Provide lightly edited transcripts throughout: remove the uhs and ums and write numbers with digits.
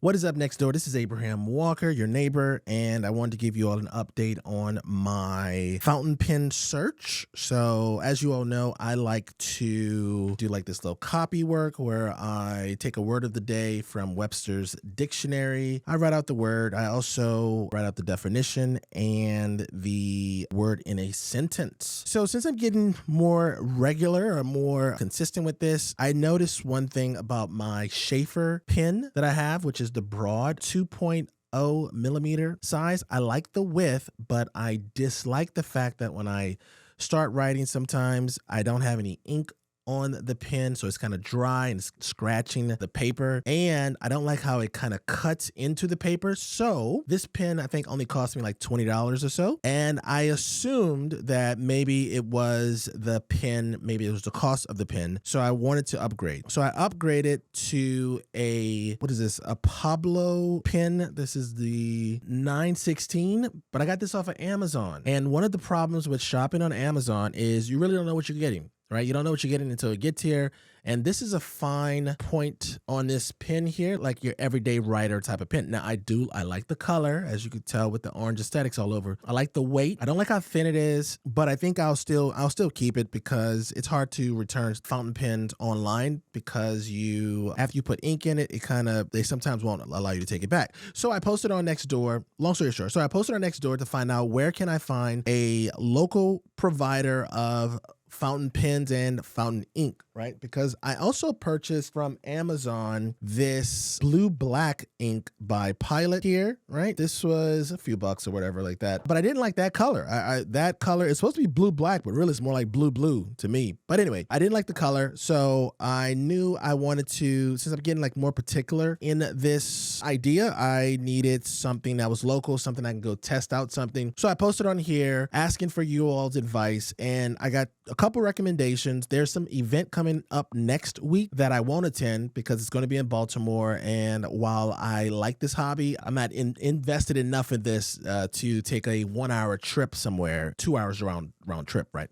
What is up next door? This is Abraham Walker, your neighbor, and I wanted to give you all an update on my fountain pen search. So as you all know, I like to do like this little copy work where I take a word of the day from Webster's dictionary. I write out the word. I also write out the definition and the word in a sentence. So since I'm getting more regular or more consistent with this, I noticed one thing about my Schaefer pen that I have, which is the broad 2.0 millimeter size. I like the width, but I dislike the fact that when I start writing, sometimes I don't have any ink on the pen, so it's kind of dry and scratching the paper, and I don't like how it kind of cuts into the paper. So this pen I think only cost me like $20 or so, and I assumed that maybe it was the pen, maybe it was the cost of the pen, so I wanted to upgrade. So I upgraded to a, what is this, a 𝗗𝗶𝗿𝗶𝗿 pen. This is the 916, but I got this off of Amazon, and one of the problems with shopping on Amazon is you really don't know what you're getting. Right? You don't know what you're getting until it gets here. And this is a fine point on this pen here, like your everyday writer type of pen. Now I like the color, as you could tell with the orange aesthetics all over. I like the weight. I don't like how thin it is, but I think I'll still keep it because it's hard to return fountain pens online because after you put ink in it, they sometimes won't allow you to take it back. So I posted on Nextdoor, long story short. So I posted on Nextdoor to find out where can I find a local provider of fountain pens and fountain ink, right? Because I also purchased from Amazon this blue black ink by Pilot here, right? This was a few bucks or whatever like that, but I didn't like that color. That color is supposed to be blue black, but really it's more like blue to me. But anyway, I didn't like the color, so I knew I wanted to, since I'm getting like more particular in this idea, I needed something that was local, something I can go test out something. So I posted on here asking for you all's advice, and I got a couple recommendations. There's some event coming up next week that I won't attend because it's going to be in Baltimore. And while I like this hobby, I'm not invested enough in this to take a 1 hour trip somewhere, 2 hours round trip, right?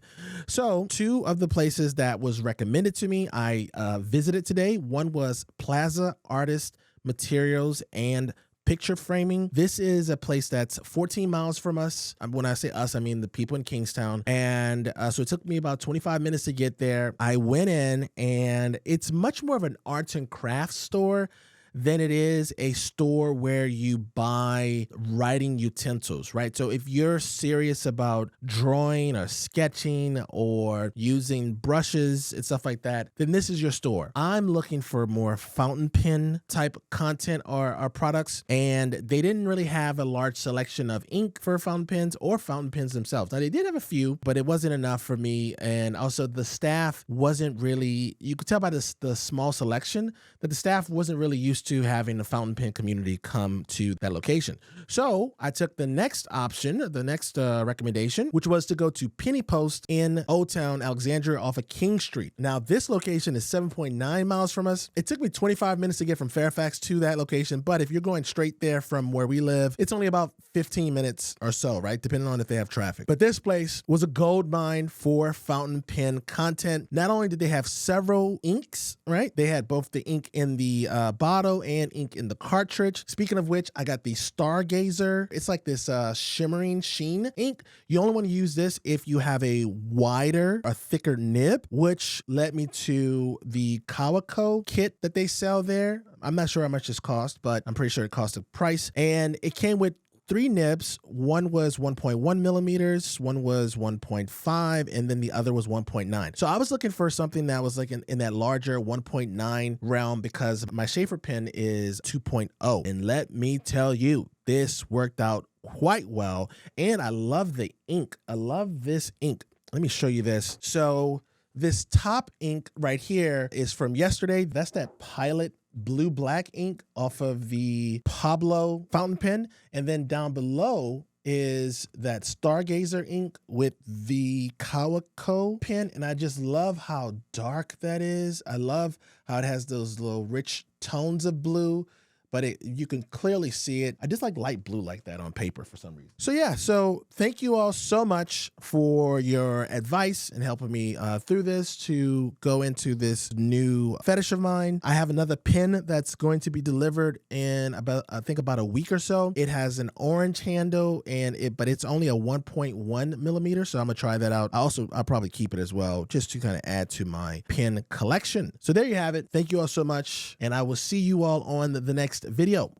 So two of the places that was recommended to me, I visited today. One was Plaza Artist Materials and Picture Framing. This is a place that's 14 miles from us. When I say us, I mean the people in Kingstown. And so it took me about 25 minutes to get there. I went in, and it's much more of an arts and crafts store than it is a store where you buy writing utensils, right? So if you're serious about drawing or sketching or using brushes and stuff like that, then this is your store. I'm looking for more fountain pen type content or products, and they didn't really have a large selection of ink for fountain pens or fountain pens themselves. Now they did have a few, but it wasn't enough for me. And also the staff wasn't really, you could tell by the small selection that the staff wasn't really used to having the fountain pen community come to that location. So I took the next option, the next recommendation, which was to go to Penny Post in Old Town, Alexandria off of King Street. Now this location is 7.9 miles from us. It took me 25 minutes to get from Fairfax to that location, but if you're going straight there from where we live, it's only about 15 minutes or so, right? Depending on if they have traffic. But this place was a gold mine for fountain pen content. Not only did they have several inks, right? They had both the ink in the bottle and ink in the cartridge. Speaking of which, I got the Stargazer. It's like this shimmering sheen ink. You only want to use this if you have a wider or thicker nib, which led me to the 𝗗𝗶𝗿𝗶𝗿 kit that they sell there. I'm not sure how much this cost, but I'm pretty sure it cost a price. And it came with 3 nibs. One was 1.1 millimeters, one was 1.5, and then the other was 1.9. So I was looking for something that was like in that larger 1.9 realm because my Schaefer pen is 2.0. And let me tell you, this worked out quite well. And I love the ink. I love this ink. Let me show you this. So this top ink right here is from yesterday. That's that Pilot blue black ink off of the 𝗗𝗶𝗿𝗶𝗿 fountain pen. And then down below is that Stargazer ink with the 𝗗𝗶𝗿𝗶𝗿 pen. And I just love how dark that is. I love how it has those little rich tones of blue, but you can clearly see it. I just like light blue like that on paper for some reason. So yeah, so thank you all so much for your advice and helping me through this to go into this new fetish of mine. I have another pin that's going to be delivered in I think about a week or so. It has an orange handle but it's only a 1.1 millimeter. So I'm gonna try that out. I'll probably keep it as well, just to kind of add to my pin collection. So there you have it. Thank you all so much. And I will see you all on the next video.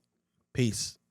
Peace.